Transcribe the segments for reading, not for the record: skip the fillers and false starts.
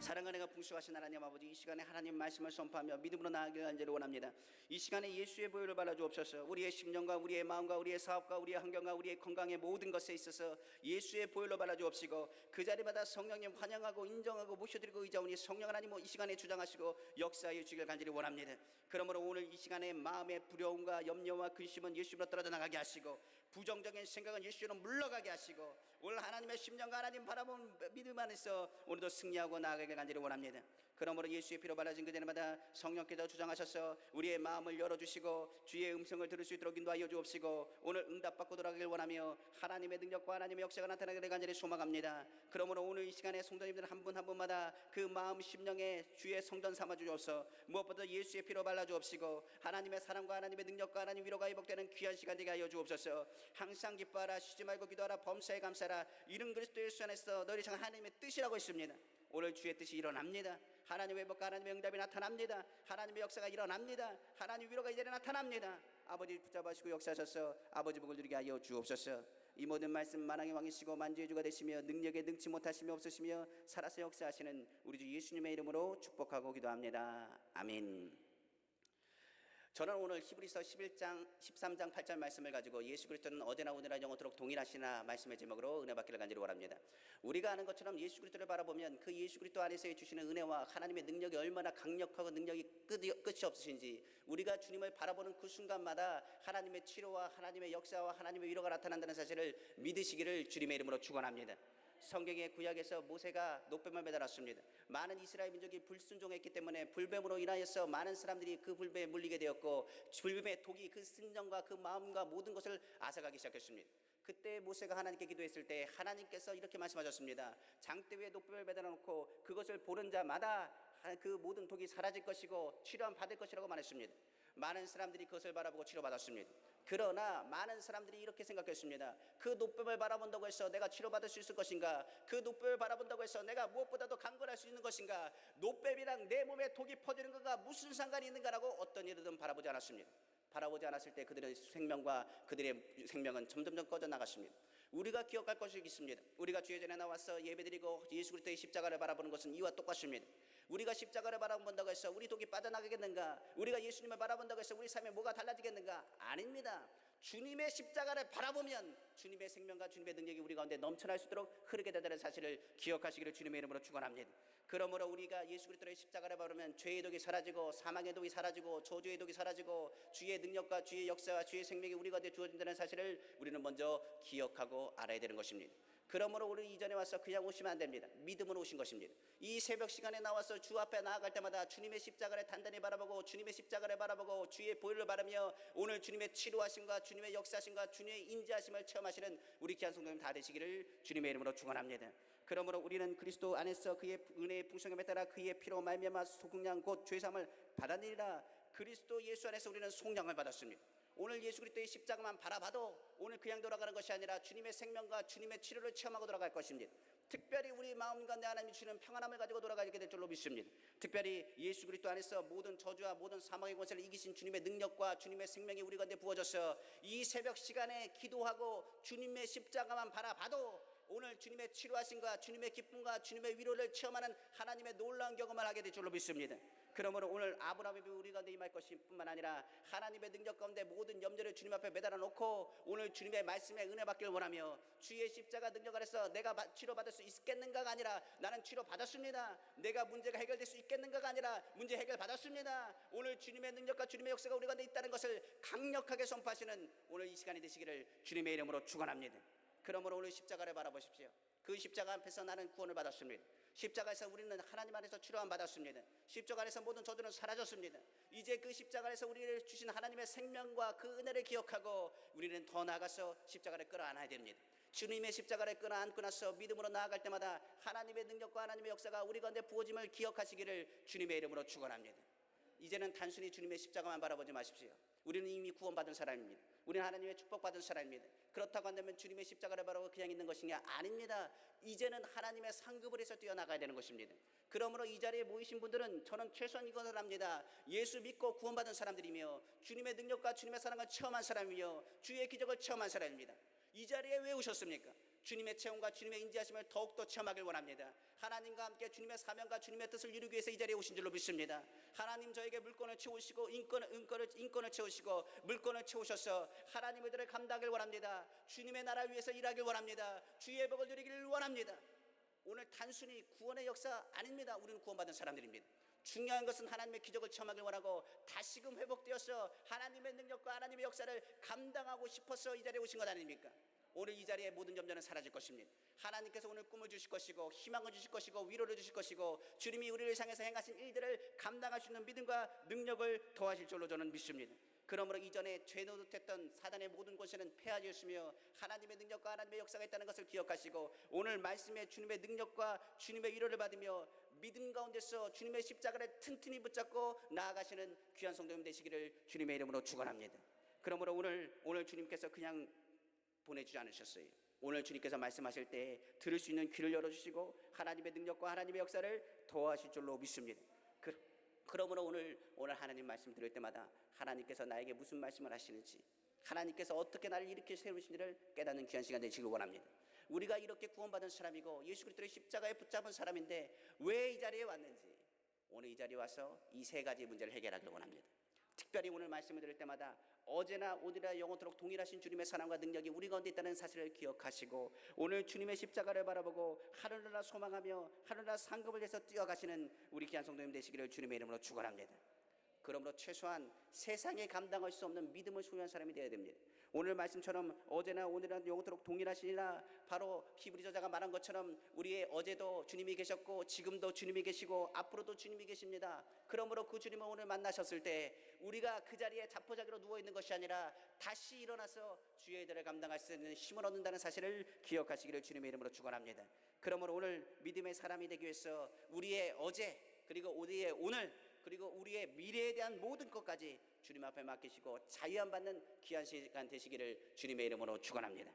사랑과 내가 풍성하신 하나님 아버지, 이 시간에 하나님 말씀을 선포하며 믿음으로 나아가길 간절히 원합니다. 이 시간에 예수의 보혈을 발라주옵소서. 우리의 심령과 우리의 마음과 우리의 사업과 우리의 환경과 우리의 건강의 모든 것에 있어서 예수의 보혈로 발라주옵시고, 그 자리마다 성령님 환영하고 인정하고 모셔드리고 의자오니 성령 하나님 이 시간에 주장하시고 역사해 주시길 간절히 원합니다. 그러므로 오늘 이 시간에 마음의 두려움과 염려와 근심은 예수로 떨어져 나가게 하시고, 부정적인 생각은 예수로 물러가게 하시고, 오늘 하나님의 심령과 하나님 바라본 믿음 안에서 오늘도 승리하고 나아가길 간절히 원합니다. 그러므로 예수의 피로 발라진 그대마다 성령께서 주장하셔서 우리의 마음을 열어주시고 주의 음성을 들을 수 있도록 인도하여 주옵시고, 오늘 응답받고 돌아가길 원하며 하나님의 능력과 하나님의 역사가 나타나기를 간절히 소망합니다. 그러므로 오늘 이 시간에 성도님들 한 분 한 분마다 그 마음 심령에 주의 성전 삼아 주옵소서. 무엇보다 예수의 피로 발라 주옵시고, 하나님의 사랑과 하나님의 능력과 하나님 위로가 회복되는 귀한 시간 되게 하여 주옵소서. 항상 기뻐하라, 쉬지 말고 기도하라, 범사에 감사하라. 이런 그리스도 예수 안에서 너희 참 하나님의 뜻이라고 했습니다. 오늘 주의 뜻이 일어납니다. 하나님의 회복과 하나님의 응답이 나타납니다. 하나님의 역사가 일어납니다. 하나님 위로가 이제 나타납니다. 아버지 붙잡아주시고 역사하셔서 아버지 복을 누리게 하여 주옵소서. 이 모든 말씀 만왕의 왕이시고 만주의 주가 되시며 능력에 능치 못하시며 없으시며 살아서 역사하시는 우리 주 예수님의 이름으로 축복하고 기도합니다. 아멘. 저는 오늘 히브리서 13장 8절 말씀을 가지고 예수 그리스도는 어제나 오늘나 영원토록 동일하시나 말씀의 제목으로 은혜 받기를 간절히 원합니다. 우리가 아는 것처럼 예수 그리스도를 바라보면 그 예수 그리스도 안에서 주시는 은혜와 하나님의 능력이 얼마나 강력하고 능력이 끝이 없으신지, 우리가 주님을 바라보는 그 순간마다 하나님의 치료와 하나님의 역사와 하나님의 위로가 나타난다는 사실을 믿으시기를 주님의 이름으로 축원합니다. 성경의 구약에서 모세가 노뱀을 매달았습니다. 많은 이스라엘 민족이 불순종했기 때문에 불뱀으로 인하여서 많은 사람들이 그 불뱀에 물리게 되었고, 불뱀의 독이 그 심정과 그 마음과 모든 것을 앗아가기 시작했습니다. 그때 모세가 하나님께 기도했을 때 하나님께서 이렇게 말씀하셨습니다. 장대 위에 노뱀을 매달아 놓고 그것을 보는 자마다 그 모든 독이 사라질 것이고 치료함 받을 것이라고 말했습니다. 많은 사람들이 그것을 바라보고 치료받았습니다. 그러나 많은 사람들이 이렇게 생각했습니다. 그 노뱀을 바라본다고 해서 내가 치료받을 수 있을 것인가? 그 노뱀을 바라본다고 해서 내가 무엇보다도 강건할 수 있는 것인가? 노뱀이랑 내 몸에 독이 퍼지는 것과 무슨 상관이 있는가라고 어떤 이들은 바라보지 않았습니다. 바라보지 않았을 때 그들의 생명과 그들의 생명은 점점점 꺼져 나갔습니다. 우리가 기억할 것이 있습니다. 우리가 주의 전에 나와서 예배드리고 예수 그리스도의 십자가를 바라보는 것은 이와 똑같습니다. 우리가 십자가를 바라본다고 해서 우리 독이 빠져나가겠는가? 우리가 예수님을 바라본다고 해서 우리 삶에 뭐가 달라지겠는가? 아닙니다. 주님의 십자가를 바라보면 주님의 생명과 주님의 능력이 우리 가운데 넘쳐날 수 있도록 흐르게 된다는 사실을 기억하시기를 주님의 이름으로 축원합니다. 그러므로 우리가 예수 그리스도의 십자가를 바라보면 죄의 독이 사라지고 사망의 독이 사라지고 저주의 독이 사라지고 주의 능력과 주의 역사와 주의 생명이 우리 가운데 주어진다는 사실을 우리는 먼저 기억하고 알아야 되는 것입니다. 그러므로 우리 이전에 와서 그냥 오시면 안 됩니다. 믿음으로 오신 것입니다. 이 새벽 시간에 나와서 주 앞에 나아갈 때마다 주님의 십자가를 단단히 바라보고 주님의 십자가를 바라보고 주의 보혈을 바라며 오늘 주님의 치료하심과 주님의 역사하심과 주님의 인자하심을 체험하시는 우리 귀한 성도님 다 되시기를 주님의 이름으로 축원합니다. 그러므로 우리는 그리스도 안에서 그의 은혜의 풍성함에 따라 그의 피로 말미암아 소극량 곧 죄사함을 받았느니라. 그리스도 예수 안에서 우리는 속량을 받았습니다. 오늘 예수 그리스도의 십자가만 바라봐도 오늘 그냥 돌아가는 것이 아니라 주님의 생명과 주님의 치료를 체험하고 돌아갈 것입니다. 특별히 우리 마음과 내 하나님이 주시는 평안함을 가지고 돌아가게 될 줄로 믿습니다. 특별히 예수 그리스도 안에서 모든 저주와 모든 사망의 권세를 이기신 주님의 능력과 주님의 생명이 우리 가운데 부어져서 이 새벽 시간에 기도하고 주님의 십자가만 바라봐도 오늘 주님의 치료하심과 주님의 기쁨과 주님의 위로를 체험하는 하나님의 놀라운 경험을 하게 될 줄로 믿습니다. 그러므로 오늘 아브라함이 우리 가운데 임할 것이 뿐만 아니라 하나님의 능력 가운데 모든 염려를 주님 앞에 매달아 놓고 오늘 주님의 말씀에 은혜 받기를 원하며 주의 십자가 능력 아래서 내가 치료받을 수 있겠는가가 아니라 나는 치료받았습니다. 내가 문제가 해결될 수 있겠는가가 아니라 문제 해결 받았습니다. 오늘 주님의 능력과 주님의 역사가 우리 가운데 있다는 것을 강력하게 선포하시는 오늘 이 시간이 되시기를 주님의 이름으로 축원합니다. 그러므로 오늘 십자가를 바라보십시오. 그 십자가 앞에서 나는 구원을 받았습니다. 십자가에서 우리는 하나님 안에서 치료함 받았습니다. 십자가 안에서 모든 저주는 사라졌습니다. 이제 그 십자가 안에서 우리를 주신 하나님의 생명과 그 은혜를 기억하고 우리는 더 나아가서 십자가를 끌어안아야 됩니다. 주님의 십자가를 끌어안고 나서 믿음으로 나아갈 때마다 하나님의 능력과 하나님의 역사가 우리 가운데 부어짐을 기억하시기를 주님의 이름으로 축원합니다. 이제는 단순히 주님의 십자가만 바라보지 마십시오. 우리는 이미 구원받은 사람입니다. 우리는 하나님의 축복받은 사람입니다. 그렇다고 한다면 주님의 십자가를 바라보고 그냥 있는 것이냐? 아닙니다. 이제는 하나님의 상급을 해서 뛰어나가야 되는 것입니다. 그러므로 이 자리에 모이신 분들은 저는 최소한 이것을 합니다. 예수 믿고 구원받은 사람들이며 주님의 능력과 주님의 사랑을 체험한 사람이며 주의 기적을 체험한 사람입니다. 이 자리에 왜 오셨습니까? 주님의 체험과 주님의 인지하심을 더욱더 체험하길 원합니다. 하나님과 함께 주님의 사명과 주님의 뜻을 이루기 위해서 이 자리에 오신 줄로 믿습니다. 하나님 저에게 물건을 채우시고 인권을 채우시고 물건을 채우셔서 하나님의 들을 감당하길 원합니다. 주님의 나라 위해서 일하길 원합니다. 주의 복을 누리기를 원합니다. 오늘 단순히 구원의 역사 아닙니다. 우리는 구원받은 사람들입니다. 중요한 것은 하나님의 기적을 체험하길 원하고 다시금 회복되어서 하나님의 능력과 하나님의 역사를 감당하고 싶어서 이 자리에 오신 것 아닙니까? 오늘 이 자리에 모든 점전은 사라질 것입니다. 하나님께서 오늘 꿈을 주실 것이고 희망을 주실 것이고 위로를 주실 것이고 주님이 우리를 향해서 행하신 일들을 감당할 수 있는 믿음과 능력을 더하실 줄로 저는 믿습니다. 그러므로 이전에 죄 노릇했던 사단의 모든 권세는 폐하였으며 하나님의 능력과 하나님의 역사가 있다는 것을 기억하시고 오늘 말씀에 주님의 능력과 주님의 위로를 받으며 믿음 가운데서 주님의 십자가를 튼튼히 붙잡고 나아가시는 귀한 성도님 되시기를 주님의 이름으로 축원합니다. 그러므로 오늘 주님께서 그냥 보내주지 않으셨어요. 오늘 주님께서 말씀하실 때 들을 수 있는 귀를 열어주시고 하나님의 능력과 하나님의 역사를 더하실 줄로 믿습니다. 그러므로 오늘 하나님 말씀 들을 때마다 하나님께서 나에게 무슨 말씀을 하시는지 하나님께서 어떻게 나를 이렇게 세우시는지를 깨닫는 귀한 시간 되시길 원합니다. 우리가 이렇게 구원받은 사람이고 예수 그리스도의 십자가에 붙잡은 사람인데 왜 이 자리에 왔는지 오늘 이 자리에 와서 이 세 가지 문제를 해결하길 원합니다. 특별히 오늘 말씀을 들을 때마다 어제나 오늘이나 영원토록 동일하신 주님의 사랑과 능력이 우리 가운데 있다는 사실을 기억하시고 오늘 주님의 십자가를 바라보고 하늘나라 소망하며 하늘나라 상급을 위해서 뛰어가시는 우리 귀한 성도님 되시기를 주님의 이름으로 축원합니다. 그러므로 최소한 세상에 감당할 수 없는 믿음을 소유한 사람이 되어야 됩니다. 오늘 말씀처럼 어제나 오늘이나 영원토록 동일하시니라 바로 히브리 저자가 말한 것처럼 우리의 어제도 주님이 계셨고 지금도 주님이 계시고 앞으로도 주님이 계십니다. 그러므로 그 주님을 오늘 만나셨을 때 우리가 그 자리에 자포자기로 누워있는 것이 아니라 다시 일어나서 주의 일을 감당할 수 있는 힘을 얻는다는 사실을 기억하시기를 주님의 이름으로 축원합니다. 그러므로 오늘 믿음의 사람이 되기 위해서 우리의 어제 그리고 우리의 오늘 그리고 우리의 미래에 대한 모든 것까지 주님 앞에 맡기시고 자유함 받는 귀한 시간 되시기를 주님의 이름으로 축원합니다.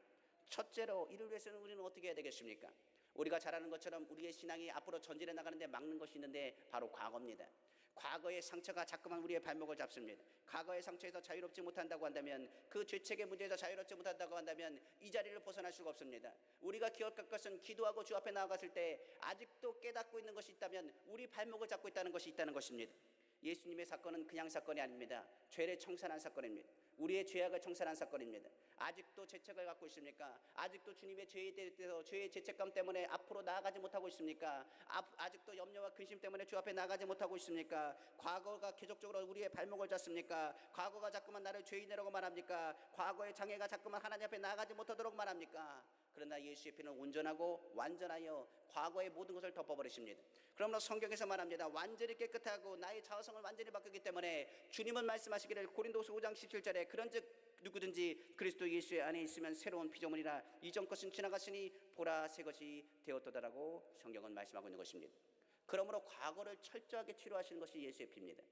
첫째로 이를 위해서는 우리는 어떻게 해야 되겠습니까? 우리가 잘 아는 것처럼 우리의 신앙이 앞으로 전진해 나가는데 막는 것이 있는데 바로 과거입니다. 과거의 상처가 자꾸만 우리의 발목을 잡습니다. 과거의 상처에서 자유롭지 못한다고 한다면 그 죄책의 문제에서 자유롭지 못한다고 한다면 이 자리를 벗어날 수가 없습니다. 우리가 기억할 것은 기도하고 주 앞에 나아갔을 때 아직도 깨닫고 있는 것이 있다면 우리 발목을 잡고 있다는 것이 있다는 것입니다. 예수님의 사건은 그냥 사건이 아닙니다. 죄를 청산한 사건입니다. 우리의 죄악을 청산한 사건입니다. 아직도 죄책을 갖고 있습니까? 아직도 주님의 죄에 대해서 죄의 죄책감 때문에 앞으로 나아가지 못하고 있습니까? 아직도 염려와 근심 때문에 주 앞에 나아가지 못하고 있습니까? 과거가 계속적으로 우리의 발목을 잡습니까? 과거가 자꾸만 나를 죄인이라고 말합니까? 과거의 장애가 자꾸만 하나님 앞에 나아가지 못하도록 말합니까? 그러나 예수의 피는 온전하고 완전하여 과거의 모든 것을 덮어버리십니다. 그러므로 성경에서 말합니다. 완전히 깨끗하고 나의 자아성을 완전히 바꾸기 때문에 주님은 말씀하시기를 고린도서 5장 17절에 그런즉 누구든지 그리스도 예수의 안에 있으면 새로운 피조물이라 이전 것은 지나갔으니 보라 새 것이 되었도다라고 성경은 말씀하고 있는 것입니다. 그러므로 과거를 철저하게 치료하시는 것이 예수의 피입니다.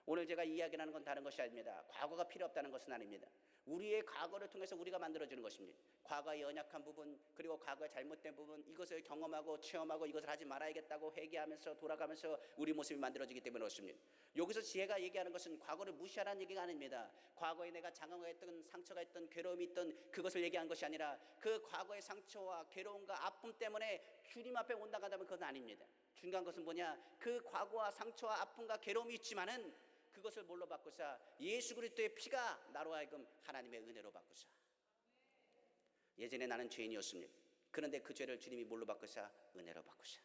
오늘 제가 이야기하는 건 다른 것이 아닙니다. 과거가 필요 없다는 것은 아닙니다. 우리의 과거를 통해서 우리가 만들어지는 것입니다. 과거의 연약한 부분 그리고 과거의 잘못된 부분 이것을 경험하고 체험하고 이것을 하지 말아야겠다고 회개하면서 돌아가면서 우리 모습이 만들어지기 때문에 그렇습니다. 여기서 제가 얘기하는 것은 과거를 무시하라는 얘기가 아닙니다. 과거에 내가 장애가 있던 상처가 있던 괴로움이 있던 그것을 얘기한 것이 아니라 그 과거의 상처와 괴로움과 아픔 때문에 주님 앞에 온다고 한다면 그건 아닙니다. 중요한 것은 뭐냐? 그 과거와 상처와 아픔과 괴로움이 있지만은 그것을 뭘로 바꾸사? 예수 그리스도의 피가 나로 하여금 하나님의 은혜로 바꾸사. 예전에 나는 죄인이었습니다. 그런데 그 죄를 주님이 뭘로 바꾸사? 은혜로 바꾸사.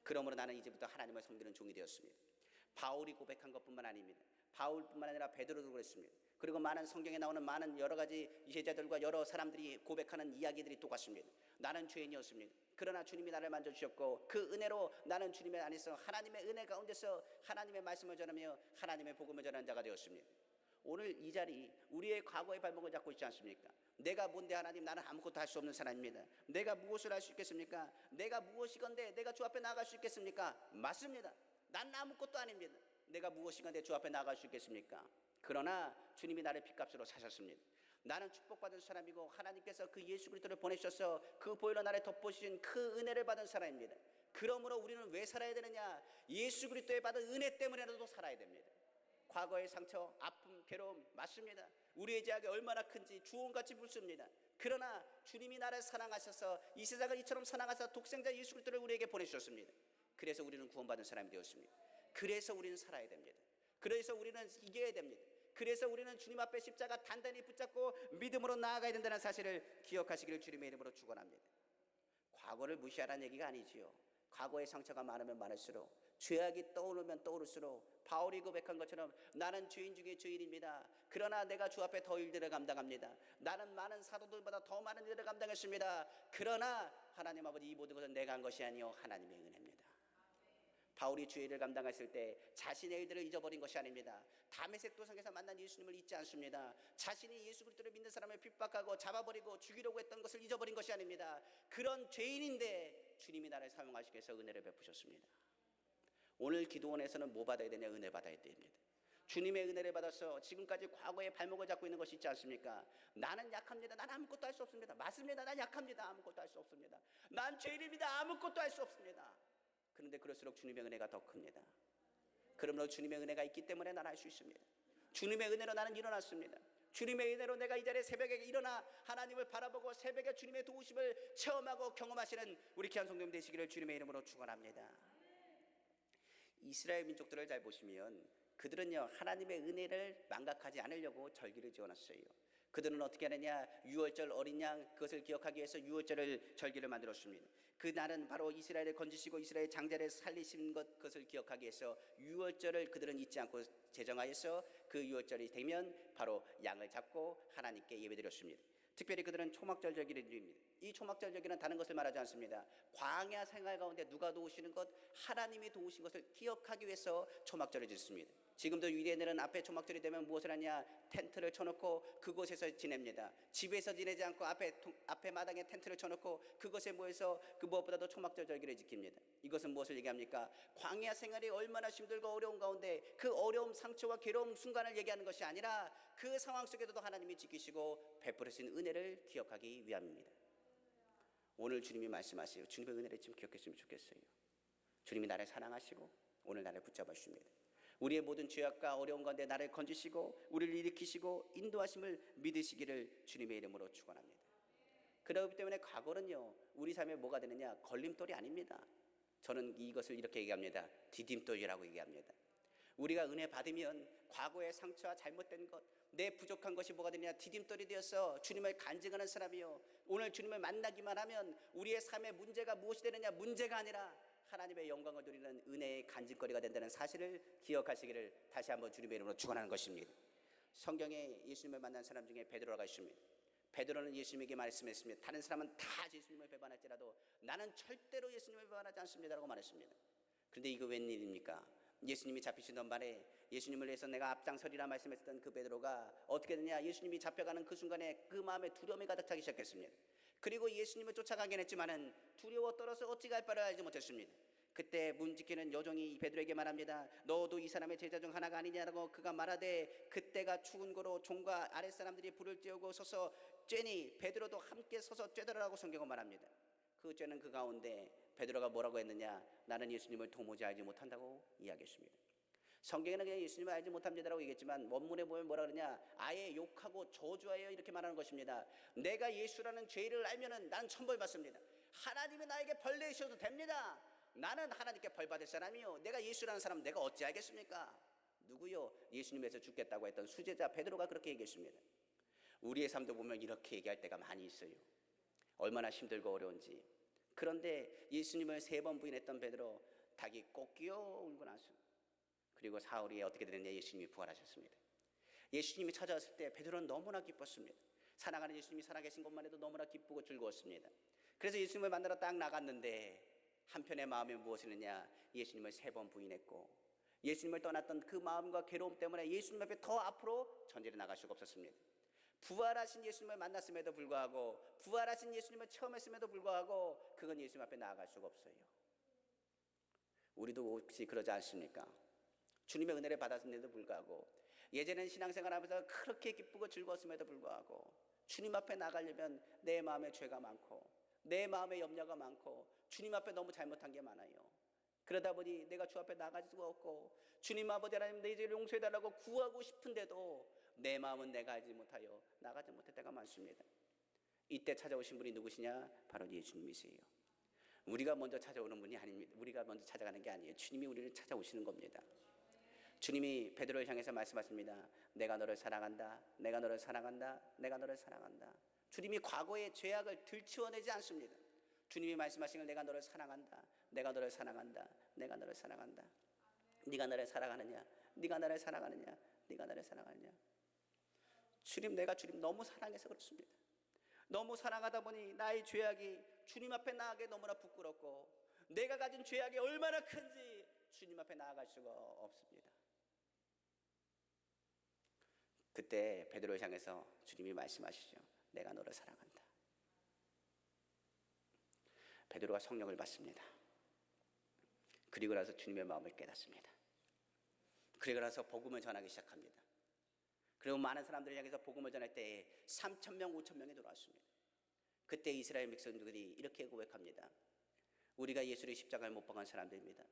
그러므로 나는 이제부터 하나님을 섬기는 종이 되었습니다. 바울이 고백한 것뿐만 아닙니다. 바울뿐만 아니라 베드로도 그랬습니다. 그리고 많은 성경에 나오는 많은 여러 가지 제자들과 여러 사람들이 고백하는 이야기들이 똑같습니다. 나는 죄인이었습니다. 그러나 주님이 나를 만져주셨고 그 은혜로 나는 주님의 안에서 하나님의 은혜 가운데서 하나님의 말씀을 전하며 하나님의 복음을 전하는 자가 되었습니다. 오늘 이 자리 우리의 과거의 발목을 잡고 있지 않습니까? 내가 뭔데 하나님, 나는 아무것도 할 수 없는 사람입니다. 내가 무엇을 할 수 있겠습니까? 내가 무엇이건데 내가 주 앞에 나아갈 수 있겠습니까? 맞습니다. 난 아무것도 아닙니다. 내가 무엇이건데 주 앞에 나아갈 수 있겠습니까? 그러나 주님이 나를 핏값으로 사셨습니다. 나는 축복받은 사람이고 하나님께서 그 예수 그리스도를 보내셔서 그 보혈로 나를 덮으신 그 은혜를 받은 사람입니다. 그러므로 우리는 왜 살아야 되느냐? 예수 그리스도에 받은 은혜 때문에라도 살아야 됩니다. 과거의 상처, 아픔, 괴로움 맞습니다. 우리의 죄악이 얼마나 큰지 주홍같이 묻습니다. 그러나 주님이 나를 사랑하셔서 이 세상을 이처럼 사랑하셔서 독생자 예수 그리스도를 우리에게 보내주셨습니다. 그래서 우리는 구원받은 사람이 되었습니다. 그래서 우리는 살아야 됩니다. 그래서 우리는 이겨야 됩니다. 그래서 우리는 주님 앞에 십자가 단단히 붙잡고 믿음으로 나아가야 된다는 사실을 기억하시기를 주님의 이름으로 축원합니다. 과거를 무시하라는 얘기가 아니지요. 과거의 상처가 많으면 많을수록, 죄악이 떠오르면 떠오를수록 바울이 고백한 것처럼 나는 죄인 중에 죄인입니다. 그러나 내가 주 앞에 더 일들을 감당합니다. 나는 많은 사도들보다 더 많은 일들을 감당했습니다. 그러나 하나님 아버지, 이 모든 것은 내가 한 것이 아니요 하나님의 은혜입니다. 바울이 주의 일을 감당했을 때 자신의 일들을 잊어버린 것이 아닙니다. 다메섹 도상에서 만난 예수님을 잊지 않습니다. 자신이 예수 그리스도를 믿는 사람을 핍박하고 잡아버리고 죽이려고 했던 것을 잊어버린 것이 아닙니다. 그런 죄인인데 주님이 나를 사용하시기 위해서 은혜를 베푸셨습니다. 오늘 기도원에서는 뭐 받아야 되냐? 은혜 받아야 됩니다. 주님의 은혜를 받아서 지금까지 과거에 발목을 잡고 있는 것이 있지 않습니까? 나는 약합니다. 난 아무것도 할 수 없습니다. 맞습니다. 난 약합니다. 아무것도 할 수 없습니다. 난 죄인입니다. 아무것도 할 수 없습니다. 그런데 그럴수록 주님의 은혜가 더 큽니다. 그러므로 주님의 은혜가 있기 때문에 나는 할 수 있습니다. 주님의 은혜로 나는 일어났습니다. 주님의 은혜로 내가 이 자리에 새벽에 일어나 하나님을 바라보고 새벽에 주님의 도우심을 체험하고 경험하시는 우리 귀한 성도님 되시기를 주님의 이름으로 축원합니다. 이스라엘 민족들을 잘 보시면 그들은요, 하나님의 은혜를 망각하지 않으려고 절기를 지어놨어요. 그들은 어떻게 하느냐? 유월절 어린 양, 그것을 기억하기 위해서 유월절을 절기를 만들었습니다. 그날은 바로 이스라엘을 건지시고 이스라엘 장자를 살리신 것, 그것을 기억하기 위해서 유월절을 그들은 잊지 않고 제정하여서 그 유월절이 되면 바로 양을 잡고 하나님께 예배드렸습니다. 특별히 그들은 초막절 절기를 드립니다. 이 초막절 절기는 다른 것을 말하지 않습니다. 광야 생활 가운데 누가 도우시는 것? 하나님이 도우신 것을 기억하기 위해서 초막절을 짓습니다. 지금도 유대인들은 앞에 초막절이 되면 무엇을 하냐? 텐트를 쳐놓고 그곳에서 지냅니다. 집에서 지내지 않고 앞에 마당에 텐트를 쳐놓고 그곳에 모여서 그 무엇보다도 초막절 절기를 지킵니다. 이것은 무엇을 얘기합니까? 광야 생활이 얼마나 힘들고 어려운 가운데 그 어려움, 상처와 괴로움 순간을 얘기하는 것이 아니라 그 상황 속에서도 하나님이 지키시고 베풀으신 은혜를 기억하기 위함입니다. 오늘 주님이 말씀하세요. 주님의 은혜를 좀 기억했으면 좋겠어요. 주님이 나를 사랑하시고 오늘 나를 붙잡아 주십니다. 우리의 모든 죄악과 어려운 가운데 나를 건지시고 우리를 일으키시고 인도하심을 믿으시기를 주님의 이름으로 축원합니다. 그렇기 때문에 과거는요, 우리 삶에 뭐가 되느냐? 걸림돌이 아닙니다. 저는 이것을 이렇게 얘기합니다. 디딤돌이라고 얘기합니다. 우리가 은혜 받으면 과거의 상처와 잘못된 것, 내 부족한 것이 뭐가 되느냐? 디딤돌이 되어서 주님을 간증하는 사람이요, 오늘 주님을 만나기만 하면 우리의 삶의 문제가 무엇이 되느냐? 문제가 아니라 하나님의 영광을 누리는 은혜의 간증거리가 된다는 사실을 기억하시기를 다시 한번 주님의 이름으로 축원하는 것입니다. 성경에 예수님을 만난 사람 중에 베드로가 있습니다. 베드로는 예수님에게 말씀했습니다. 다른 사람은 다 예수님을 배반할지라도 나는 절대로 예수님을 배반하지 않습니다라고 말했습니다. 그런데 이거 웬일입니까? 예수님이 잡히시던 말에 예수님을 위해서 내가 앞장서리라 말씀했던 그 베드로가 어떻게 되냐? 예수님이 잡혀가는 그 순간에 그 마음에 두려움이 가득 차기 시작했습니다. 그리고 예수님을 쫓아가긴 했지만은 두려워 떨어서 어찌 갈 바를 알지 못했습니다. 그때 문 지키는 여종이 베드로에게 말합니다. 너도 이 사람의 제자 중 하나가 아니냐라고 그가 말하되, 그때가 추운 거로 종과 아랫사람들이 불을 쬐우고 서서 쬐니 베드로도 함께 서서 쬐더라라고 성경은 말합니다. 그 쬐는 그 가운데 베드로가 뭐라고 했느냐? 나는 예수님을 도무지 알지 못한다고 이야기했습니다. 성경에는 그냥 예수님을 알지 못합니다라고 얘기했지만 원문에 보면 뭐라 그러냐? 아예 욕하고 저주하여 이렇게 말하는 것입니다. 내가 예수라는 죄를 알면은 난 천벌 받습니다. 하나님이 나에게 벌 내셔도 됩니다. 나는 하나님께 벌 받을 사람이요, 내가 예수라는 사람 내가 어찌 알겠습니까? 누구요? 예수님에서 죽겠다고 했던 수제자 베드로가 그렇게 얘기했습니다. 우리의 삶도 보면 이렇게 얘기할 때가 많이 있어요. 얼마나 힘들고 어려운지. 그런데 예수님을 3번 부인했던 베드로 닭이 꼭 끼어 울고 나서, 그리고 사흘 어떻게 되느냐? 예수님이 부활하셨습니다. 예수님이 찾아왔을 때 베드로는 너무나 기뻤습니다. 사랑하는 예수님이 살아계신 것만 해도 너무나 기쁘고 즐거웠습니다. 그래서 예수님을 만나러 딱 나갔는데 한편의 마음이 무엇이느냐? 예수님을 3번 부인했고 예수님을 떠났던 그 마음과 괴로움 때문에 예수님 앞에 더 앞으로 전진해 나갈 수가 없었습니다. 부활하신 예수님을 만났음에도 불구하고, 부활하신 예수님을 체험했음에도 불구하고 그건 예수님 앞에 나아갈 수가 없어요. 우리도 혹시 그러지 않습니까? 주님의 은혜를 받았음에도 불구하고, 예전엔 신앙생활하면서 그렇게 기쁘고 즐거웠음에도 불구하고 주님 앞에 나가려면 내 마음에 죄가 많고 내 마음에 염려가 많고 주님 앞에 너무 잘못한 게 많아요. 그러다 보니 내가 주 앞에 나갈 수가 없고, 주님 아버지 하나님 내 죄를 용서해달라고 구하고 싶은데도 내 마음은 내가 알지 못하여 나가지 못할 때가 많습니다. 이때 찾아오신 분이 누구시냐? 바로 예수님이세요. 우리가 먼저 찾아오는 분이 아닙니다. 우리가 먼저 찾아가는 게 아니에요. 주님이 우리를 찾아오시는 겁니다. 주님이 베드로를 향해서 말씀하십니다. 내가 너를 사랑한다. 내가 너를 사랑한다. 내가 너를 사랑한다. 주님이 과거의 죄악을 들추어내지 않습니다. 주님이 말씀하신 걸 내가 너를 사랑한다. 내가 너를 사랑한다. 내가 너를 사랑한다. 네가 나를 사랑하느냐? 네가 나를 사랑하느냐? 네가 나를 사랑하느냐? 주님, 내가 주님 너무 사랑해서 그렇습니다. 너무 사랑하다 보니 나의 죄악이 주님 앞에 나아가기 너무나 부끄럽고 내가 가진 죄악이 얼마나 큰지 주님 앞에 나아갈 수가 없습니다. 그때 베드로를 향해서 주님이 말씀하시죠. 내가 너를 사랑한다. 베드로가 성령을 받습니다. 그리고 나서 주님의 마음을 깨닫습니다. 그리고 나서 복음을 전하기 시작합니다. 그리고 많은 사람들을 향해서 복음을 전할 때에 3,000명, 5,000명이 돌아왔습니다. 그때 이스라엘 백성들이 이렇게 고백합니다. 우리가 예수를 십자가에 못 박은 사람들입니다.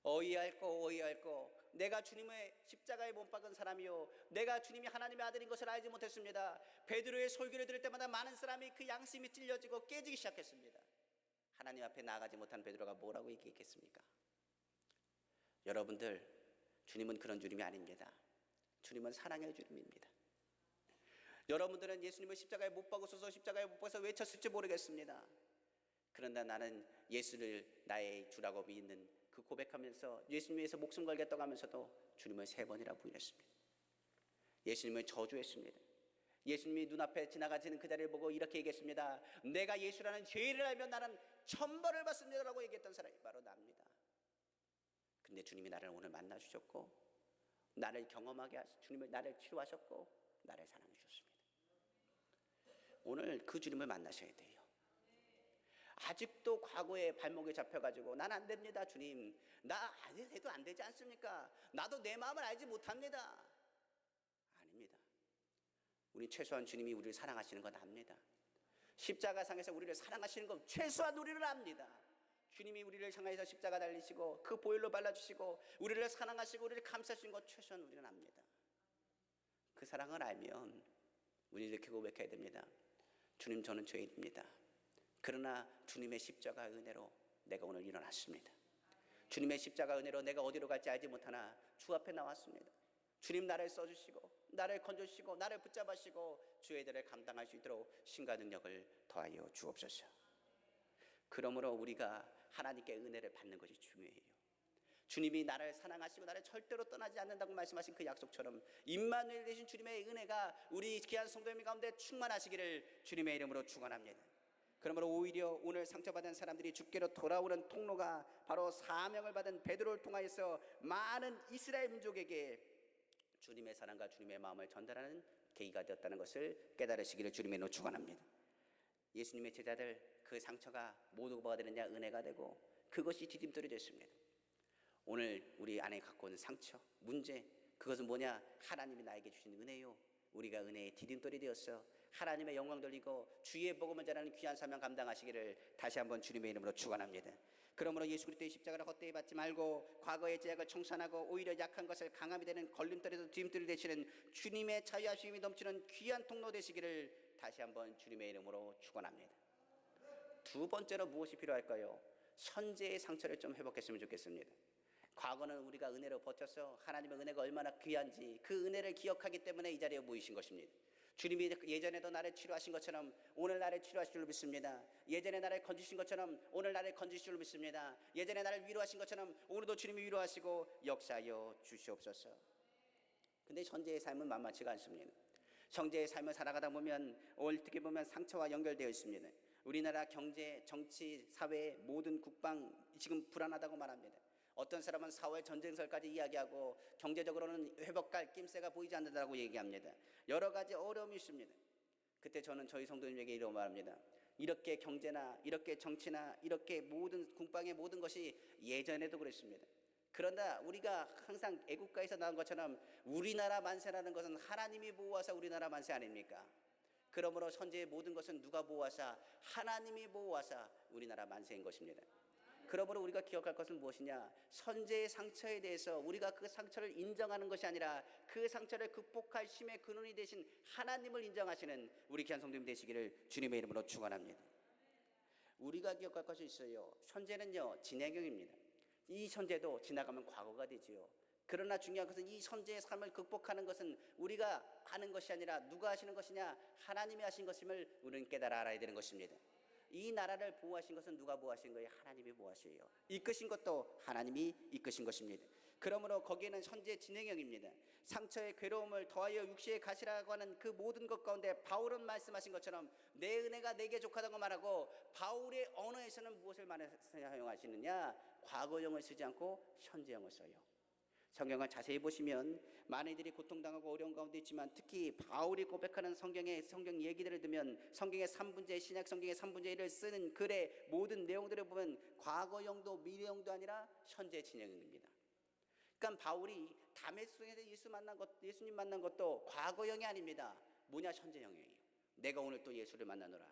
어이할꼬 내가 주님의 십자가에 못 박은 사람이요 내가 주님이 하나님의 아들인 것을 알지 못했습니다. 베드로의 설교를 들을 때마다 많은 사람이 그 양심이 찔려지고 깨지기 시작했습니다. 하나님 앞에 나아가지 못한 베드로가 뭐라고 얘기했겠습니까? 여러분들, 주님은 그런 주님이 아닙니다. 주님은 사랑의 주님입니다. 여러분들은 예수님을 십자가에 못 박으소서 십자가에 못 박아서 외쳤을지 모르겠습니다. 그런데 나는 예수를 나의 주라고 믿는 그 고백하면서 예수님 위해서 목숨 걸겠다고 하면서도 주님을 3번이나 부인했습니다. 예수님을 저주했습니다. 예수님이 눈앞에 지나가시는 그 자리를 보고 이렇게 얘기했습니다. 내가 예수라는 죄를 알면 나는 천벌을 받습니다 라고 얘기했던 사람이 바로 나입니다. 근데 주님이 나를 오늘 만나 주셨고 나를 경험하게 하시고 주님을 나를 치료하셨고 나를 사랑해 주셨습니다. 오늘 그 주님을 만나셔야 돼요. 아직도 과거에 발목에 잡혀가지고 난 안 됩니다 주님, 나 해도 안 되지 않습니까? 나도 내 마음을 알지 못합니다. 아닙니다. 우리 최소한 주님이 우리를 사랑하시는 건 압니다. 십자가상에서 우리를 사랑하시는 건 최소한 우리를 압니다. 주님이 우리를 향해서 십자가 달리시고 그 보혈로 발라주시고 우리를 사랑하시고 우리를 감싸주신 것 최소한 우리는 압니다. 그 사랑을 알면 우리 이렇게 고백해야 됩니다. 주님, 저는 죄인입니다. 그러나 주님의 십자가 은혜로 내가 오늘 일어났습니다. 주님의 십자가 은혜로 내가 어디로 갈지 알지 못하나 주 앞에 나왔습니다. 주님 나를 써주시고 나를 건져주시고 나를 붙잡으시고 주의 대를 감당할 수 있도록 신과 능력을 더하여 주옵소서. 그러므로 우리가 하나님께 은혜를 받는 것이 중요해요. 주님이 나를 사랑하시고 나를 절대로 떠나지 않는다고 말씀하신 그 약속처럼 임마누엘 되신 주님의 은혜가 우리 귀한 성도님 가운데 충만하시기를 주님의 이름으로 축원합니다. 그러므로 오히려 오늘 상처받은 사람들이 주께로 돌아오는 통로가 바로 사명을 받은 베드로를 통하여서 많은 이스라엘 민족에게 주님의 사랑과 주님의 마음을 전달하는 계기가 되었다는 것을 깨달으시기를 주님의 이름으로 축원합니다. 예수님의 제자들 그 상처가 모두 뭐가 되느냐? 은혜가 되고 그것이 디딤돌이 됐습니다. 오늘 우리 안에 갖고 있는 상처, 문제, 그것은 뭐냐? 하나님이 나에게 주신 은혜요. 우리가 은혜의 디딤돌이 되었어 하나님의 영광 돌리고 주의 복음을 전하는 귀한 사명 감당하시기를 다시 한번 주님의 이름으로 축원합니다. 그러므로 예수 그리스도의 십자가를 헛되이 받지 말고 과거의 죄악을 청산하고 오히려 약한 것을 강함이 되는 걸림돌에서 디딤돌이 되시는 주님의 자유하심이 넘치는 귀한 통로 되시기를 다시 한번 주님의 이름으로 축원합니다. 두 번째로 무엇이 필요할까요? 현재의 상처를 좀 회복했으면 좋겠습니다. 과거는 우리가 은혜로 버텨서 하나님의 은혜가 얼마나 귀한지 그 은혜를 기억하기 때문에 이 자리에 모이신 것입니다. 주님이 예전에도 나를 치료하신 것처럼 오늘 나를 치료하실 줄 믿습니다. 예전에 나를 건지신 것처럼 오늘 나를 건지실 줄 믿습니다. 예전에 나를 위로하신 것처럼 오늘도 주님이 위로하시고 역사하여 주시옵소서. 근데 현재의 삶은 만만치가 않습니다. 현재의 삶을 살아가다 보면 어떻게 보면 상처와 연결되어 있습니다. 우리나라 경제, 정치, 사회 모든 국방 지금 불안하다고 말합니다. 어떤 사람은 4월 전쟁설까지 이야기하고 경제적으로는 회복갈 낌새가 보이지 않는다고 얘기합니다. 여러 가지 어려움이 있습니다. 그때 저는 저희 성도님에게 이런 말합니다. 이렇게 경제나 이렇게 정치나 이렇게 모든 국방의 모든 것이 예전에도 그랬습니다. 그러나 우리가 항상 애국가에서 나온 것처럼 우리나라 만세라는 것은 하나님이 보호하사 우리나라 만세 아닙니까? 그러므로 현재의 모든 것은 누가 보호하사? 하나님이 보호하사 우리나라 만세인 것입니다. 그러므로 우리가 기억할 것은 무엇이냐? 선제의 상처에 대해서 우리가 그 상처를 인정하는 것이 아니라 그 상처를 극복할 힘의 근원이 되신 하나님을 인정하시는 우리 귀한 성도님 되시기를 주님의 이름으로 축원합니다. 우리가 기억할 것이 있어요. 선제는요, 진행형입니다. 이 선제도 지나가면 과거가 되지요. 그러나 중요한 것은 이 선제의 삶을 극복하는 것은 우리가 하는 것이 아니라 누가 하시는 것이냐? 하나님이 하신 것임을 우리는 깨달아 알아야 되는 것입니다. 이 나라를 보호하신 것은 누가 보호하신 거예요? 하나님이 보호하셔요. 이끄신 것도 하나님이 이끄신 것입니다. 그러므로 거기에는 선제 진행형입니다. 상처의 괴로움을 더하여 육시의 가시라고 하는 그 모든 것 가운데 바울은 말씀하신 것처럼 내 은혜가 내게 족하다고 말하고, 바울의 언어에서는 무엇을 사용하시느냐? 과거형을 쓰지 않고 현재형을 써요. 성경을 자세히 보시면 많은 이들이 고통당하고 어려운 가운데 있지만, 특히 바울이 고백하는 성경 얘기들을 들으면 성경의 3분제, 신약 성경의 3분의 1을 쓰는 글의 모든 내용들을 보면 과거형도 미래형도 아니라 현재 진행형입니다. 그러니까 바울이 다메섹에서 예수님 만난 것도 과거형이 아닙니다. 뭐냐? 현재형이에요. 내가 오늘 또 예수를 만나노라.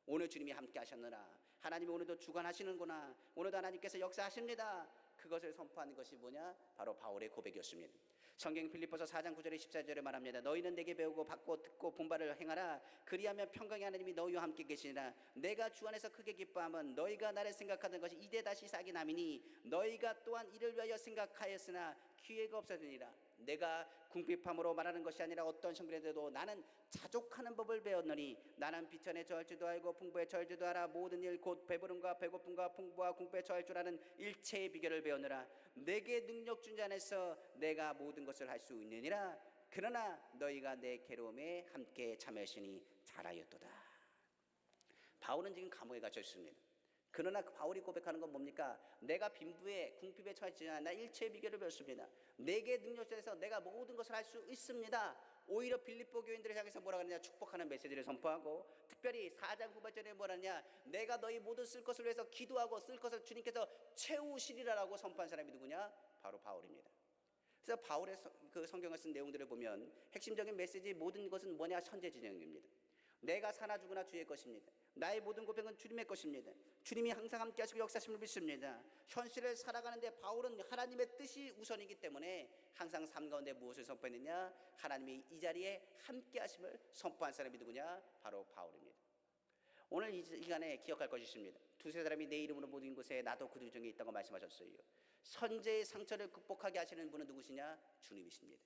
오늘 주님이 함께 하셨노라. 하나님이 오늘도 주관하시는구나. 오늘도 하나님께서 역사하십니다. 그것을 선포하는 것이 뭐냐? 바로 바울의 고백이었습니다. 성경 빌립보서 4장 9절에 14절에 말합니다. 너희는 내게 배우고 받고 듣고 본 바를 행하라. 그리하면 평강의 하나님이 너희와 함께 계시니라. 내가 주 안에서 크게 기뻐함은 너희가 나를 생각하던 것이 이제 다시 싹이 남이니 너희가 또한 이를 위하여 생각하였으나 기회가 없어지니라. 내가 궁핍함으로 말하는 것이 아니라 어떤 형편에도 나는 자족하는 법을 배웠노니 나는 비천에 처할 줄도 알고 풍부에 처할 줄도 알아. 모든 일 곧 배부름과 배고픔과 풍부와 궁핍에 처할 줄 아는 일체의 비결을 배우느라. 내게 능력 준 자 안에서 내가 모든 것을 할 수 있느니라. 그러나 너희가 내 괴로움에 함께 참여하시니 잘하였도다. 바울은 지금 감옥에 갇혀 있습니다. 그러나 바울이 고백하는 건 뭡니까? 내가 빈부에 궁핍에 처했지만 나 일체의 비결을 배웠습니다. 내게 능력자에서 내가 모든 것을 할 수 있습니다. 오히려 빌립보 교인들을 향해서 뭐라 그러냐? 축복하는 메시지를 선포하고, 특별히 4장 9절에 뭐라 하냐? 내가 너희 모두 쓸 것을 위해서 기도하고 쓸 것을 주님께서 채우시리라라고 선포한 사람이 누구냐? 바로 바울입니다. 그래서 바울의 그 성경을 쓴 내용들을 보면 핵심적인 메시지 모든 것은 뭐냐? 현재 진행입니다. 내가 사나 죽으나 주의 것입니다. 나의 모든 고백은 주님의 것입니다. 주님이 항상 함께 하시고 역사하심을 믿습니다. 현실을 살아가는데 바울은 하나님의 뜻이 우선이기 때문에 항상 삶 가운데 무엇을 선포했느냐? 하나님이 이 자리에 함께 하심을 선포한 사람이 누구냐? 바로 바울입니다. 오늘 이 시간에 기억할 것이 있습니다. 두세 사람이 내 이름으로 모인 곳에 나도 그들 중에 있다고 말씀하셨어요. 선제의 상처를 극복하게 하시는 분은 누구시냐? 주님이십니다.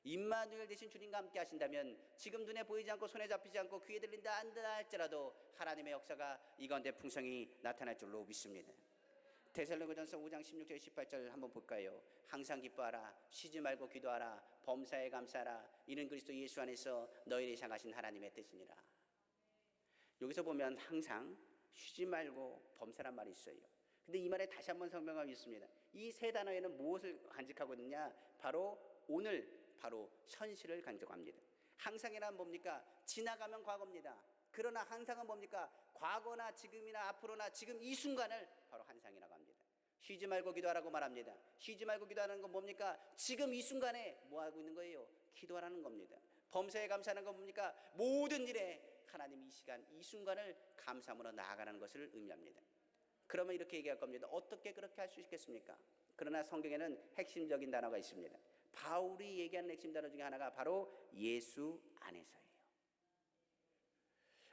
임마누엘 되신 주님과 함께 하신다면 지금 눈에 보이지 않고 손에 잡히지 않고 귀에 들린다 안다 할지라도 하나님의 역사가 이 가운데 풍성히 나타날 줄로 믿습니다. 데살로니가전서 5장 16절 18절 한번 볼까요? 항상 기뻐하라. 쉬지 말고 기도하라. 범사에 감사하라. 이는 그리스도 예수 안에서 너희를 향하신 하나님의 뜻이니라. 여기서 보면 항상, 쉬지 말고, 범사란 말이 있어요. 근데 이 말에 다시 한번 설명하고 있습니다. 이 세 단어에는 무엇을 간직하고 있느냐? 바로 오늘, 바로 현실을 간직합니다. 항상이란 뭡니까? 지나가면 과거입니다. 그러나 항상은 뭡니까? 과거나 지금이나 앞으로나 지금 이 순간을 바로 항상이라고 합니다. 쉬지 말고 기도하라고 말합니다. 쉬지 말고 기도하는 건 뭡니까? 지금 이 순간에 뭐 하고 있는 거예요? 기도하라는 겁니다. 범사에 감사하는 건 뭡니까? 모든 일에 하나님 이 시간, 이 순간을 감사함으로 나아가는 것을 의미합니다. 그러면 이렇게 얘기할 겁니다. 어떻게 그렇게 할 수 있겠습니까? 그러나 성경에는 핵심적인 단어가 있습니다. 바울이 얘기하는 핵심 단어 중에 하나가 바로 예수 안에서예요.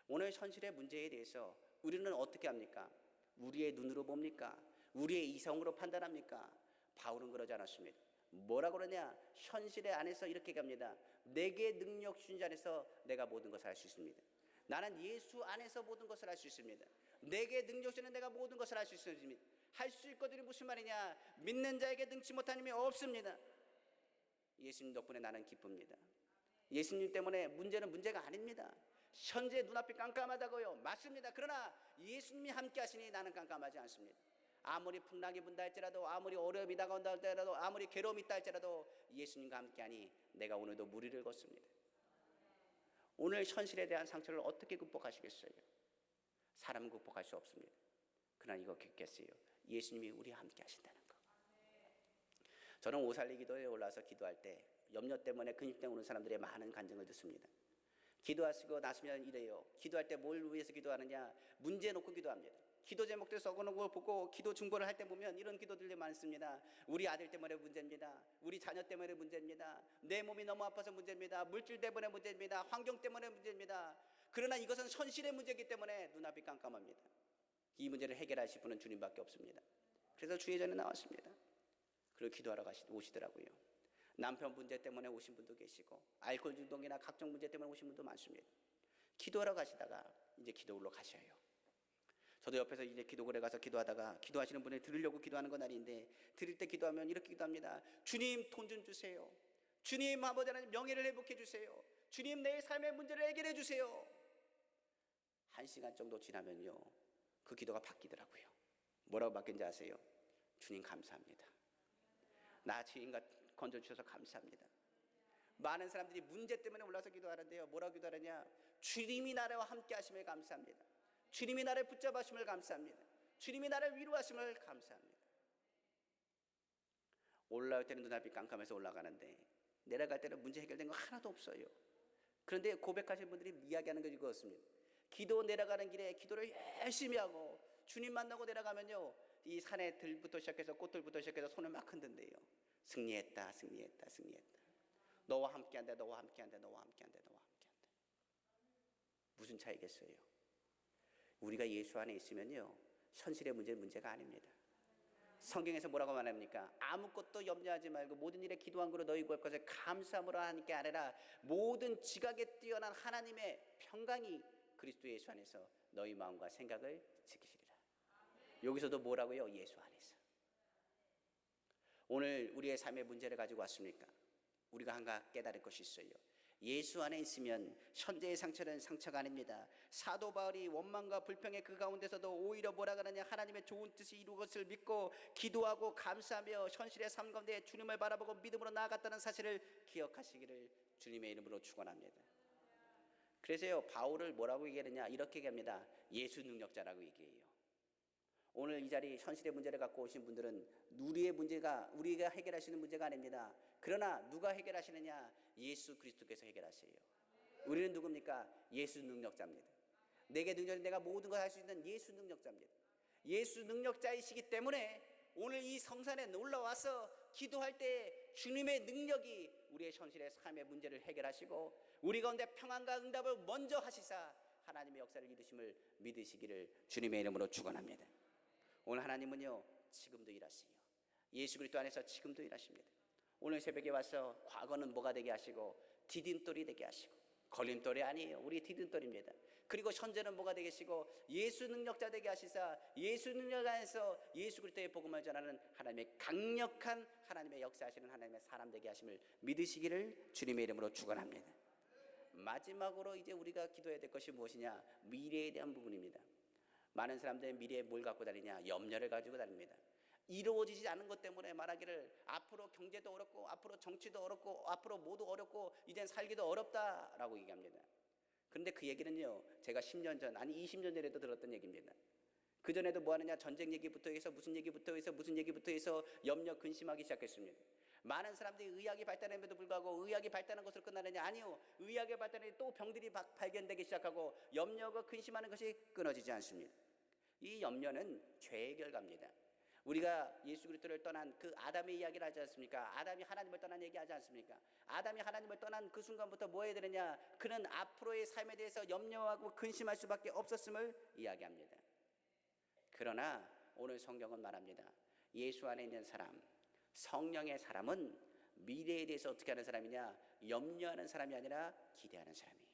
오늘 현실의 문제에 대해서 우리는 어떻게 합니까? 우리의 눈으로 봅니까? 우리의 이성으로 판단합니까? 바울은 그러지 않았습니다. 뭐라고 그러냐? 현실의 안에서 이렇게 얘기합니다. 내게 능력 주신 자 안에서 내가 모든 것을 할 수 있습니다. 나는 예수 안에서 모든 것을 할 수 있습니다. 내게 능력 주는 내가 모든 것을 할 수 있습니다. 할 수 있거든요. 무슨 말이냐? 믿는 자에게 능치 못한 힘이 없습니다. 예수님 덕분에 나는 기쁩니다. 예수님 때문에 문제는 문제가 아닙니다. 현재 눈앞이 깜깜하다고요. 맞습니다. 그러나 예수님이 함께 하시니 나는 깜깜하지 않습니다. 아무리 풍랑이 분다 할지라도, 아무리 어려움이 다가온다 할지라도, 아무리 괴로움이 있다 할지라도 예수님과 함께하니 내가 오늘도 무리를 걷습니다. 오늘 현실에 대한 상처를 어떻게 극복하시겠어요? 사람은 극복할 수 없습니다. 그러나 이거 겠어요. 예수님이 우리와 함께 하신다는 거. 저는 오살리 기도에 올라와서 기도할 때 염려 때문에 근심 때문에 오는 사람들의 많은 간증을 듣습니다. 기도하시고 나서면 이래요. 기도할 때 뭘 위해서 기도하느냐? 문제 놓고 기도합니다. 기도 제목들 써놓은 걸 보고 기도 중보를 할 때 보면 이런 기도들이 많습니다. 우리 아들 때문에 문제입니다. 우리 자녀 때문에 문제입니다. 내 몸이 너무 아파서 문제입니다. 물질 때문에 문제입니다. 환경 때문에 문제입니다. 그러나 이것은 현실의 문제이기 때문에 눈앞이 깜깜합니다. 이 문제를 해결하실 분은 주님밖에 없습니다. 그래서 주의 전에 나왔습니다. 그리고 기도하러 오시더라고요. 남편 문제 때문에 오신 분도 계시고 알코올 중독이나 각종 문제 때문에 오신 분도 많습니다. 기도하러 가시다가 이제 기도로 가셔요. 저도 옆에서 이제 기도실에 가서 기도하다가 기도하시는 분을 들으려고 기도하는 건 아닌데 드릴 때 기도하면 이렇게 기도합니다. 주님 돈 좀 주세요. 주님 아버지 하나님 명예를 회복해 주세요. 주님 내 삶의 문제를 해결해 주세요. 1시간 정도 지나면요 그 기도가 바뀌더라고요. 뭐라고 바뀐지 아세요? 주님 감사합니다. 나 죄인 건져주셔서 감사합니다. 많은 사람들이 문제 때문에 올라서 기도하는데요 뭐라고 기도하느냐? 주님이 나와 함께 하심을 감사합니다. 주님이 나를 붙잡으심을 감사합니다. 주님이 나를 위로하심을 감사합니다. 올라올 때는 눈앞이 깜깜해서 올라가는데 내려갈 때는 문제 해결된 거 하나도 없어요. 그런데 고백하시는 분들이 이야기하는 게 이거였습니다. 기도 내려가는 길에 기도를 열심히 하고 주님 만나고 내려가면요 이 산의 들부터 시작해서 꽃들부터 시작해서 손을 막 흔든대요. 승리했다 승리했다 승리했다. 너와 함께한다 너와 함께한다 너와 함께한다 너와 함께한다. 무슨 차이겠어요? 우리가 예수 안에 있으면요 현실의 문제는 문제가 아닙니다. 성경에서 뭐라고 말합니까? 아무것도 염려하지 말고 모든 일에 기도한 거로 너희 구할 것을 감사함으로 하는 게 아니라 모든 지각에 뛰어난 하나님의 평강이 그리스도 예수 안에서 너희 마음과 생각을 지키시리라. 여기서도 뭐라고요? 예수 안에서. 오늘 우리의 삶의 문제를 가지고 왔습니까? 우리가 한가 깨달을 것이 있어요. 예수 안에 있으면 현재의 상처는 상처가 아닙니다. 사도 바울이 원망과 불평의 그 가운데서도 오히려 뭐라 그러냐? 하나님의 좋은 뜻이 이루어 것을 믿고 기도하고 감사하며 현실의 삶 가운데 주님을 바라보고 믿음으로 나아갔다는 사실을 기억하시기를 주님의 이름으로 축원합니다. 그래서요 바울을 뭐라고 얘기하느냐? 이렇게 얘기합니다. 예수 능력자라고 얘기해요. 오늘 이 자리 현실의 문제를 갖고 오신 분들은 우리의 문제가 우리가 해결할 수 있는 문제가 아닙니다. 그러나 누가 해결하시느냐? 예수 그리스도께서 해결하세요. 우리는 누굽니까? 예수 능력자입니다. 내게 능력이 내가 모든 걸 할 수 있는 예수 능력자입니다. 예수 능력자이시기 때문에 오늘 이 성산에 올라와서 기도할 때 주님의 능력이 우리의 현실의 삶의 문제를 해결하시고 우리 가운데 평안과 응답을 먼저 하시사 하나님의 역사를 이루심을 믿으시기를 주님의 이름으로 축원합니다. 오늘 하나님은요 지금도 일하세요. 예수 그리스도 안에서 지금도 일하십니다. 오늘 새벽에 와서 과거는 뭐가 되게 하시고 디딤돌이 되게 하시고 걸림돌이 아니에요. 우리 디딤돌입니다. 그리고 현재는 뭐가 되게 하시고 예수 능력자 되게 하시사 예수 능력 안에서 예수 그리스도의 복음을 전하는 하나님의 강력한 하나님의 역사하시는 하나님의 사람 되게 하심을 믿으시기를 주님의 이름으로 축원합니다. 마지막으로 이제 우리가 기도해야 될 것이 무엇이냐? 미래에 대한 부분입니다. 많은 사람들은 미래에 뭘 갖고 다니냐? 염려를 가지고 다닙니다. 이루어지지 않은 것 때문에 말하기를 앞으로 경제도 어렵고 앞으로 정치도 어렵고 앞으로 모두 어렵고 이젠 살기도 어렵다라고 얘기합니다. 그런데 그 얘기는요 제가 10년 전 아니 20년 전에도 들었던 얘기입니다. 그전에도 뭐 하느냐? 전쟁 얘기부터 해서 무슨 얘기부터 해서 무슨 얘기부터 해서 염려 근심하기 시작했습니다. 많은 사람들이 의학이 발달함에도 불구하고 의학이 발달한 것으로 끝나느냐? 아니요. 의학의 발달에 또 병들이 발견되기 시작하고 염려가 근심하는 것이 끊어지지 않습니다. 이 염려는 죄의 결과입니다. 우리가 예수 그리스도를 떠난 그 아담의 이야기를 하지 않습니까? 아담이 하나님을 떠난 얘기하지 않습니까? 아담이 하나님을 떠난 그 순간부터 뭐 해야 되느냐? 그는 앞으로의 삶에 대해서 염려하고 근심할 수밖에 없었음을 이야기합니다. 그러나 오늘 성경은 말합니다. 예수 안에 있는 사람, 성령의 사람은 미래에 대해서 어떻게 하는 사람이냐? 염려하는 사람이 아니라 기대하는 사람이에요.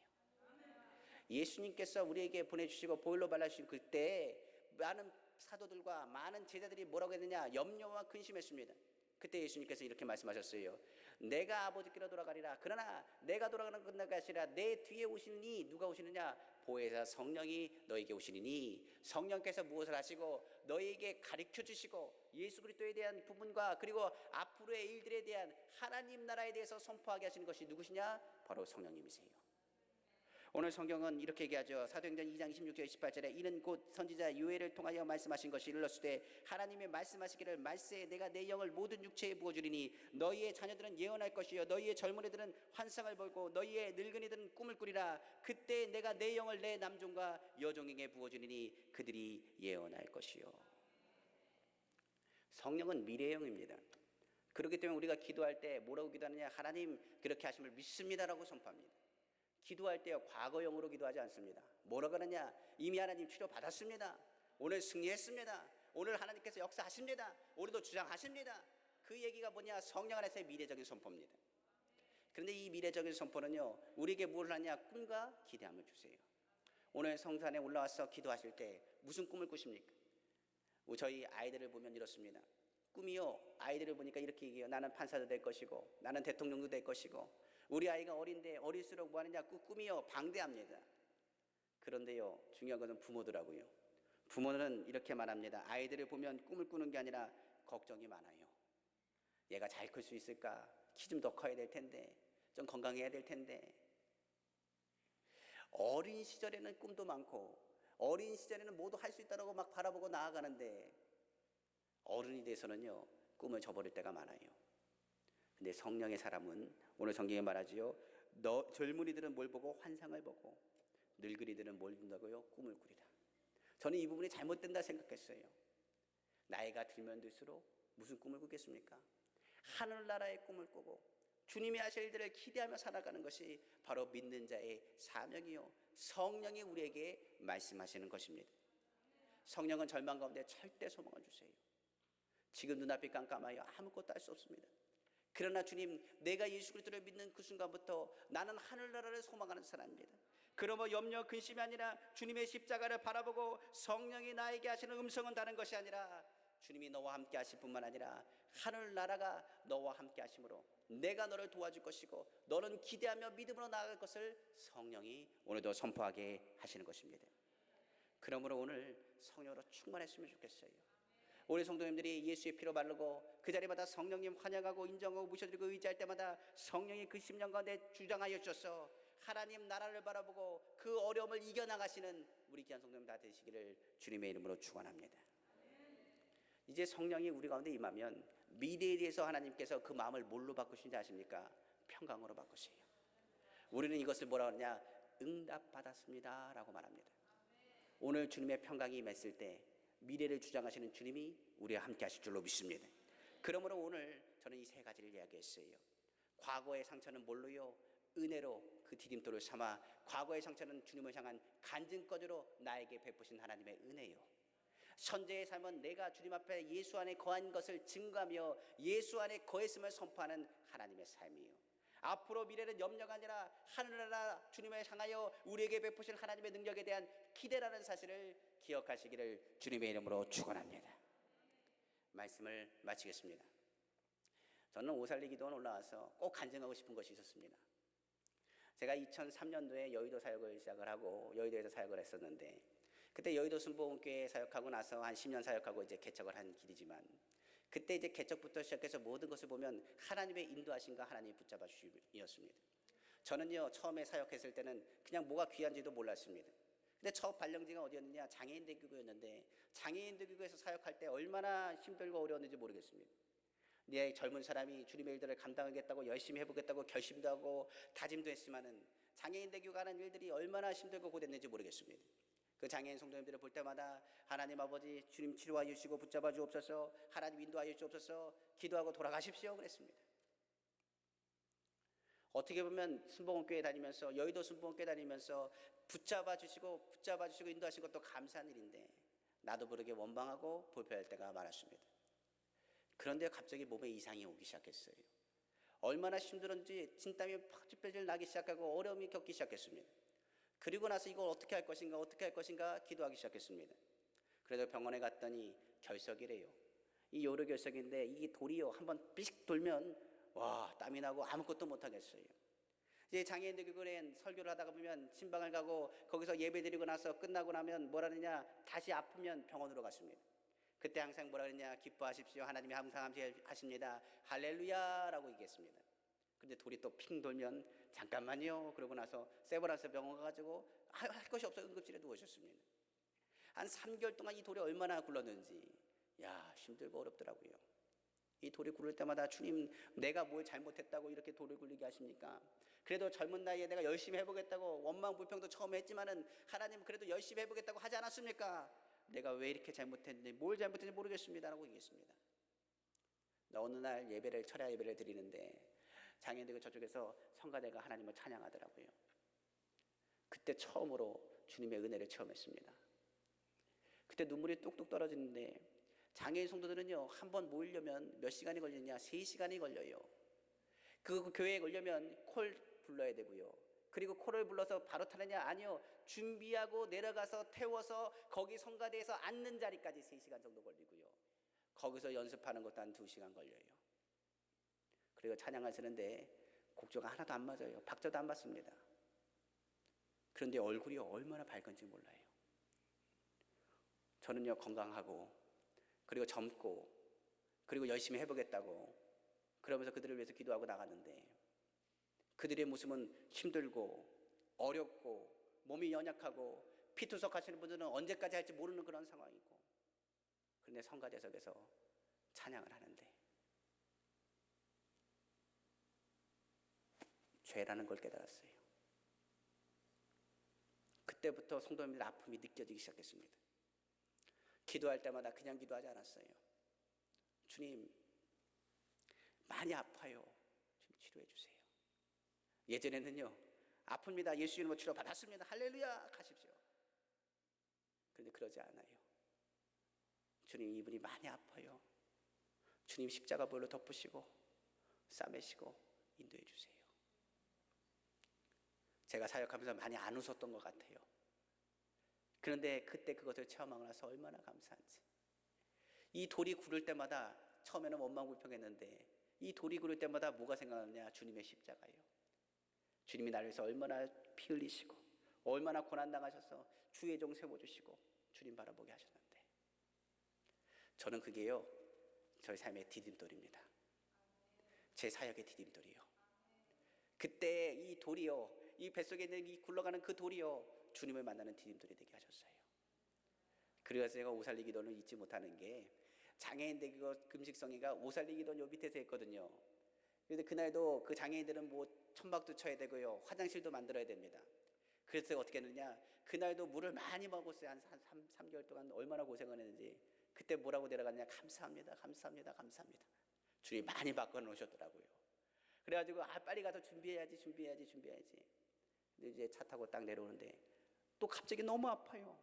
예수님께서 우리에게 보내주시고 보혈로 발라주신 그때 많은 사도들과 많은 제자들이 뭐라고 했느냐? 염려와 근심했습니다. 그때 예수님께서 이렇게 말씀하셨어요. 내가 아버지께로 돌아가리라. 그러나 내가 돌아가는 것이 아니라 내 뒤에 오시니 누가 오시느냐? 보혜사 성령이 너에게 오시니 성령께서 무엇을 하시고 너에게 가르쳐 주시고 예수 그리스도에 대한 부분과 그리고 앞으로의 일들에 대한 하나님 나라에 대해서 선포하게 하시는 것이 누구시냐? 바로 성령님이세요. 오늘 성경은 이렇게 얘기하죠. 사도행전 2장 26절 28절에 이는 곧 선지자 요엘을 통하여 말씀하신 것이 이르렀을 때 하나님의 말씀하시기를 말세에 내가 내 영을 모든 육체에 부어주리니 너희의 자녀들은 예언할 것이요 너희의 젊은이들은 환상을 보고 너희의 늙은이들은 꿈을 꾸리라. 그때 내가 내 영을 내 남종과 여종에게 부어주리니 그들이 예언할 것이요. 성령은 미래의 영입니다. 그렇기 때문에 우리가 기도할 때 뭐라고 기도하느냐? 하나님 그렇게 하심을 믿습니다라고 선포합니다. 기도할 때요 과거형으로 기도하지 않습니다. 뭐라고 하느냐? 이미 하나님 치료 받았습니다. 오늘 승리했습니다. 오늘 하나님께서 역사하십니다. 우리도 주장하십니다. 그 얘기가 뭐냐? 성령 안에서의 미래적인 선포입니다. 그런데 이 미래적인 선포는요 우리에게 뭘 하냐? 꿈과 기대함을 주세요. 오늘 성산에 올라와서 기도하실 때 무슨 꿈을 꾸십니까? 저희 아이들을 보면 이렇습니다. 꿈이요 아이들을 보니까 이렇게 얘기해요. 나는 판사도 될 것이고 나는 대통령도 될 것이고. 우리 아이가 어린데 어릴수록 뭐 하느냐? 그 꿈이요 방대합니다. 그런데요 중요한 것은 부모더라고요. 부모는 이렇게 말합니다. 아이들을 보면 꿈을 꾸는 게 아니라 걱정이 많아요. 얘가 잘 클 수 있을까? 키 좀 더 커야 될 텐데, 좀 건강해야 될 텐데. 어린 시절에는 꿈도 많고 어린 시절에는 모두 할 수 있다고 막 바라보고 나아가는데 어른이 돼서는요 꿈을 저버릴 때가 많아요. 근데 성령의 사람은 오늘 성경에 말하지요. 젊은이들은 뭘 보고? 환상을 보고 늙은이들은 뭘 본다고요? 꿈을 꾸리라. 저는 이 부분이 잘못된다 생각했어요. 나이가 들면 들수록 무슨 꿈을 꾸겠습니까? 하늘나라의 꿈을 꾸고 주님이 하실 일들을 기대하며 살아가는 것이 바로 믿는 자의 사명이요 성령이 우리에게 말씀하시는 것입니다. 성령은 절망 가운데 절대 소망을 주세요. 지금 눈앞이 깜깜하여 아무것도 할 수 없습니다. 그러나 주님, 내가 예수 그리스도를 믿는 그 순간부터 나는 하늘나라를 소망하는 사람입니다. 그러므로 염려 근심이 아니라 주님의 십자가를 바라보고 성령이 나에게 하시는 음성은 다른 것이 아니라 주님이 너와 함께 하실 뿐만 아니라 하늘나라가 너와 함께 하심으로 내가 너를 도와줄 것이고 너는 기대하며 믿음으로 나아갈 것을 성령이 오늘도 선포하게 하시는 것입니다. 그러므로 오늘 성령으로 충만했으면 좋겠어요. 우리 성도님들이 예수의 피로 바르고 그 자리마다 성령님 환영하고 인정하고 모셔드리고 의지할 때마다 성령이 그 심령 가운데 주장하여 주셔서 하나님 나라를 바라보고 그 어려움을 이겨나가시는 우리 귀한 성도님 다 되시기를 주님의 이름으로 축원합니다. 이제 성령이 우리 가운데 임하면 미래에 대해서 하나님께서 그 마음을 뭘로 바꾸신지 아십니까? 평강으로 바꾸세요. 우리는 이것을 뭐라고 하느냐? 응답받았습니다 라고 말합니다. 오늘 주님의 평강이 임했을 때 미래를 주장하시는 주님이 우리와 함께 하실 줄로 믿습니다. 그러므로 오늘 저는 이 세 가지를 이야기했어요. 과거의 상처는 뭘로요? 은혜로 그 디딤돌을 삼아 과거의 상처는 주님을 향한 간증거리로 나에게 베푸신 하나님의 은혜요. 현재의 삶은 내가 주님 앞에 예수 안에 거한 것을 증거하며 예수 안에 거했음을 선포하는 하나님의 삶이요. 앞으로 미래는 염려가 아니라 하늘나라 주님을 향하여 우리에게 베푸신 하나님의 능력에 대한 기대라는 사실을 기억하시기를 주님의 이름으로 축원합니다. 말씀을 마치겠습니다. 저는 오살리기도원 올라와서 꼭 간증하고 싶은 것이 있었습니다. 제가 2003년도에 여의도 사역을 시작을 하고 여의도에서 사역을 했었는데 그때 여의도 순복음교회 사역하고 나서 한 10년 사역하고 이제 개척을 한 길이지만 그때 이제 개척부터 시작해서 모든 것을 보면 하나님의 인도하심과 하나님이 붙잡아 주심이었습니다. 저는요 처음에 사역했을 때는 그냥 뭐가 귀한지도 몰랐습니다. 근데 첫 발령지가 어디였느냐? 장애인대교구였는데 장애인대교구에서 사역할 때 얼마나 힘들고 어려웠는지 모르겠습니다. 내 젊은 사람이 주님의 일들을 감당하겠다고 열심히 해보겠다고 결심도 하고 다짐도 했지만은 장애인대교가 하는 일들이 얼마나 힘들고 고됐는지 모르겠습니다. 그 장애인 성도님들을 볼 때마다 하나님 아버지 주님 치료하여 주시고 붙잡아 주옵소서, 하나님 인도하여 주옵소서, 기도하고 돌아가십시오 그랬습니다. 어떻게 보면 순복음교회 다니면서 여의도 순복음교회 다니면서 붙잡아 주시고 인도하신 것도 감사한 일인데 나도 모르게 원망하고 불평할 때가 많았습니다. 그런데 갑자기 몸에 이상이 오기 시작했어요. 얼마나 힘들었는지 진땀이 펄펄 나기 시작하고 어려움이 겪기 시작했습니다. 그리고 나서 이걸 어떻게 할 것인가 기도하기 시작했습니다. 그래도 병원에 갔더니 결석이래요. 이 요로 결석인데 이 돌이요 한번 삐식 돌면 와 땀이 나고 아무것도 못하겠어요. 이제 장애인들 교회는 설교를 하다가 보면 신방을 가고 거기서 예배 드리고 나서 끝나고 나면 뭐라 하느냐? 다시 아프면 병원으로 갔습니다. 그때 항상 뭐라 그러냐? 기뻐하십시오. 하나님이 항상 함께 하십니다. 할렐루야라고 얘기했습니다. 근데 돌이 또 핑 돌면 잠깐만요. 그러고 나서 세브란스 병원 가가지고 할 것이 없어 응급실에 누우셨습니다. 한 3개월 동안 이 돌이 얼마나 굴렀는지 힘들고 어렵더라고요. 이 돌이 굴을 때마다 주님 내가 뭘 잘못했다고 이렇게 돌을 굴리게 하십니까? 그래도 젊은 나이에 내가 열심히 해보겠다고 원망 불평도 처음에 했지만은 하나님 그래도 열심히 해보겠다고 하지 않았습니까? 내가 왜 이렇게 잘못했는지 뭘 잘못했는지 모르겠습니다 라고 얘기했습니다. 어느 날 예배를 철야 예배를 드리는데 장애인들 저쪽에서 성가대가 하나님을 찬양하더라고요. 그때 처음으로 주님의 은혜를 체험했습니다. 그때 눈물이 뚝뚝 떨어지는데 장애인 성도들은요 한 번 모이려면 몇 시간이 걸리냐? 3시간이 걸려요. 그 교회에 오려면 콜 불러야 되고요. 그리고 콜을 불러서 바로 타느냐? 아니요. 준비하고 내려가서 태워서 거기 성가대에서 앉는 자리까지 3시간 정도 걸리고요. 거기서 연습하는 것도 한 2시간 걸려요. 그리고 찬양하시는데 곡조가 하나도 안 맞아요. 박자도 안 맞습니다. 그런데 얼굴이 얼마나 밝은지 몰라요. 저는요 건강하고 그리고 젊고 그리고 열심히 해보겠다고 그러면서 그들을 위해서 기도하고 나갔는데 그들의 모습은 힘들고 어렵고 몸이 연약하고 피투석 하시는 분들은 언제까지 할지 모르는 그런 상황이고 그런데 성가대석에서 찬양을 하는데 죄라는 걸 깨달았어요. 그때부터 성도님들 아픔이 느껴지기 시작했습니다. 기도할 때마다 그냥 기도하지 않았어요. 주님 많이 아파요. 좀 치료해 주세요. 예전에는요 아픕니다. 예수 이름으로 치료 받았습니다. 할렐루야 가십시오. 그런데 그러지 않아요. 주님 이분이 많이 아파요. 주님 십자가 보혈로 덮으시고 싸매시고 인도해 주세요. 제가 사역하면서 많이 안 웃었던 것 같아요. 그런데 그때 그것을 체험하고 나서 얼마나 감사한지. 이 돌이 굴을 때마다 처음에는 원망불평했는데 이 돌이 굴을 때마다 뭐가 생각나냐? 주님의 십자가예요. 주님이 나를 위해서 얼마나 피 흘리시고 얼마나 고난당하셔서 주의 종 세워주시고 주님 바라보게 하셨는데 저는 그게요 저희 삶의 디딤돌입니다. 제 사역의 디딤돌이요. 그때 이 돌이요 이 뱃속에 있는 이 굴러가는 그 돌이요 주님을 만나는 디딤돌이 되게 하셨어요. 그래서 제가 오살리 기도는 잊지 못하는 게 장애인들 그거 금식성회가 오살리 기도는 요 밑에서 했거든요. 그런데 그날도 그 장애인들은 뭐 천막도 쳐야 되고요 화장실도 만들어야 됩니다. 그래서 제가 어떻게 했느냐 그날도 물을 많이 먹었어요. 한 3개월 동안 얼마나 고생을 했는지 그때 뭐라고 내려갔냐 감사합니다 감사합니다 감사합니다. 주님 많이 바꿔놓으셨더라고요. 그래가지고 빨리 가서 준비해야지. 근데 이제 차 타고 딱 내려오는데 또 갑자기 너무 아파요.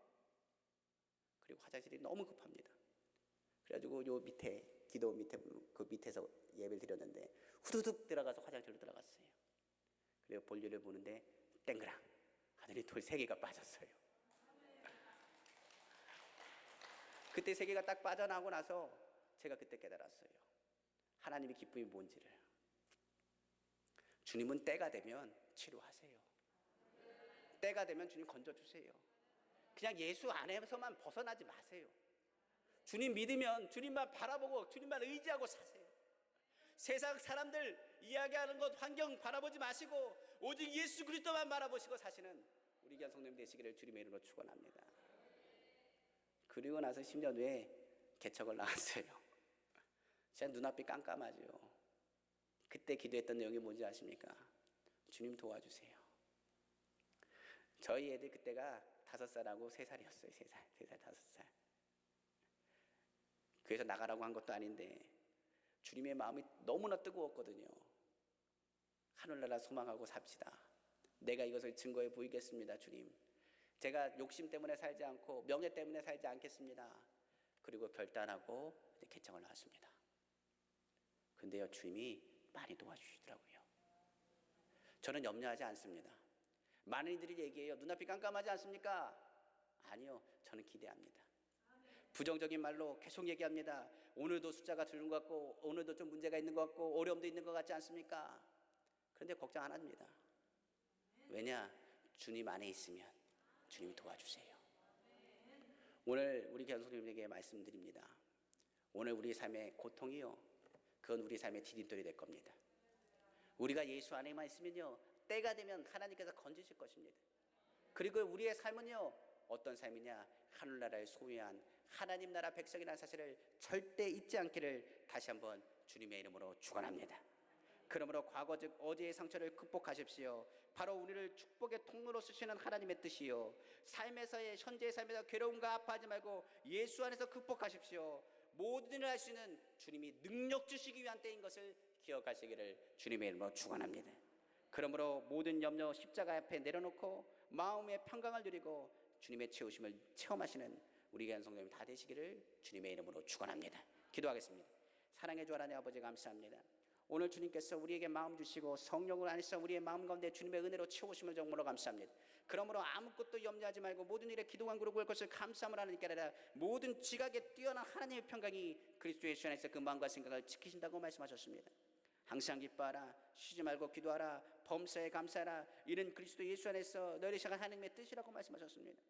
그리고 화장실이 너무 급합니다. 그래가지고 요 밑에 기도 밑에 그 밑에서 예배를 드렸는데 후두둑 들어가서 화장실로 들어갔어요. 그리고 볼일을 보는데 땡그랑 하늘이 돌 3개가 빠졌어요. 그때 3개가 딱 빠져나오고 나서 제가 그때 깨달았어요. 하나님의 기쁨이 뭔지를. 주님은 때가 되면 치료하세요. 때가 되면 주님 건져주세요. 그냥 예수 안에서만 벗어나지 마세요. 주님 믿으면 주님만 바라보고 주님만 의지하고 사세요. 세상 사람들 이야기하는 것 환경 바라보지 마시고 오직 예수 그리스도만 바라보시고 사시는 우리 귀한 성도님 되시기를 주님의 이름으로 축원합니다. 그리고 나서 10년 후에 개척을 나왔어요. 제가 눈앞이 깜깜하죠. 그때 기도했던 내용이 뭔지 아십니까? 주님 도와주세요. 저희 애들 그때가 5살하고 3살이었어요. 3살, 5살. 교회에서 나가라고 한 것도 아닌데 주님의 마음이 너무나 뜨거웠거든요. 하늘나라 소망하고 삽시다. 내가 이것을 증거해 보이겠습니다. 주님. 제가 욕심 때문에 살지 않고 명예 때문에 살지 않겠습니다. 그리고 결단하고 이제 개척을 나왔습니다. 근데요 주님이 많이 도와주시더라고요. 저는 염려하지 않습니다. 많은 이들이 얘기해요. 눈앞이 깜깜하지 않습니까? 아니요. 저는 기대합니다. 부정적인 말로 계속 얘기합니다. 오늘도 숫자가 줄는 것 같고 오늘도 좀 문제가 있는 것 같고 어려움도 있는 것 같지 않습니까? 그런데 걱정 안 합니다. 왜냐? 주님 안에 있으면 주님이 도와주세요. 오늘 우리 교수님에게 말씀드립니다. 오늘 우리 삶의 고통이요 그건 우리 삶의 디딤돌이 될 겁니다. 우리가 예수 안에만 있으면요, 때가 되면 하나님께서 건지실 것입니다. 그리고 우리의 삶은요, 어떤 삶이냐, 하늘나라에 소유한 하나님 나라 백성이라는 사실을 절대 잊지 않기를 다시 한번 주님의 이름으로 축원합니다. 그러므로 과거 즉 어제의 상처를 극복하십시오. 바로 우리를 축복의 통로로 쓰시는 하나님의 뜻이요, 삶에서의 현재의 삶에서 괴로움과 아파하지 말고 예수 안에서 극복하십시오. 모든 일을 할 수 있는 주님이 능력 주시기 위한 때인 것을 기억하시기를 주님의 이름으로 축원합니다. 그러므로 모든 염려 십자가 앞에 내려놓고 마음의 평강을 누리고 주님의 채우심을 체험하시는 우리 귀한 성도님 다 되시기를 주님의 이름으로 축원합니다. 기도하겠습니다. 사랑의 주 하나님 아버지, 감사합니다. 오늘 주님께서 우리에게 마음 주시고 성령을 안에서 우리의 마음 가운데 주님의 은혜로 채우심을 정말로 감사합니다. 그러므로 아무것도 염려하지 말고 모든 일에 기도한 그룹을 것을 감사함을 하나님께 아니라 모든 지각에 뛰어난 하나님의 평강이 그리스도 예수 안에서 그 마음과 생각을 지키신다고 말씀하셨습니다. 항상 기뻐하라, 쉬지 말고 기도하라, 범사에 감사하라, 이는 그리스도 예수 안에서 너희를 향한 하나님의 뜻이라고 말씀하셨습니다.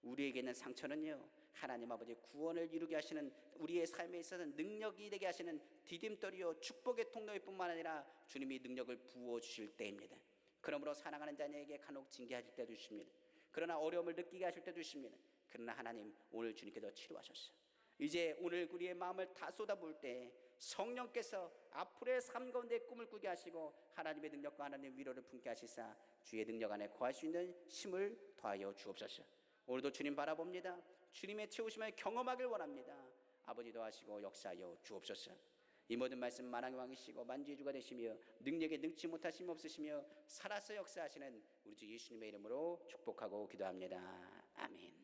우리에게 있는 상처는요, 하나님 아버지 구원을 이루게 하시는 우리의 삶에 있어서 능력이 되게 하시는 디딤돌이요 축복의 통로일 뿐만 아니라 주님이 능력을 부어주실 때입니다. 그러므로 사랑하는 자녀에게 간혹 징계하실 때도 있습니다. 그러나 어려움을 느끼게 하실 때도 있습니다. 그러나 하나님, 오늘 주님께서 치료하셨어요. 이제 오늘 우리의 마음을 다 쏟아부을 때 성령께서 앞으로의 삶 가운데 꿈을 꾸게 하시고 하나님의 능력과 하나님의 위로를 품게 하시사 주의 능력 안에 거할 수 있는 힘을 더하여 주옵소서. 오늘도 주님 바라봅니다. 주님의 채우심을 경험하길 원합니다. 아버지도 하시고 역사하여 주옵소서. 이 모든 말씀 만왕의 왕이시고 만주의 주가 되시며 능력에 능치 못하심이 없으시며 살아서 역사하시는 우리 주 예수님의 이름으로 축복하고 기도합니다. 아멘.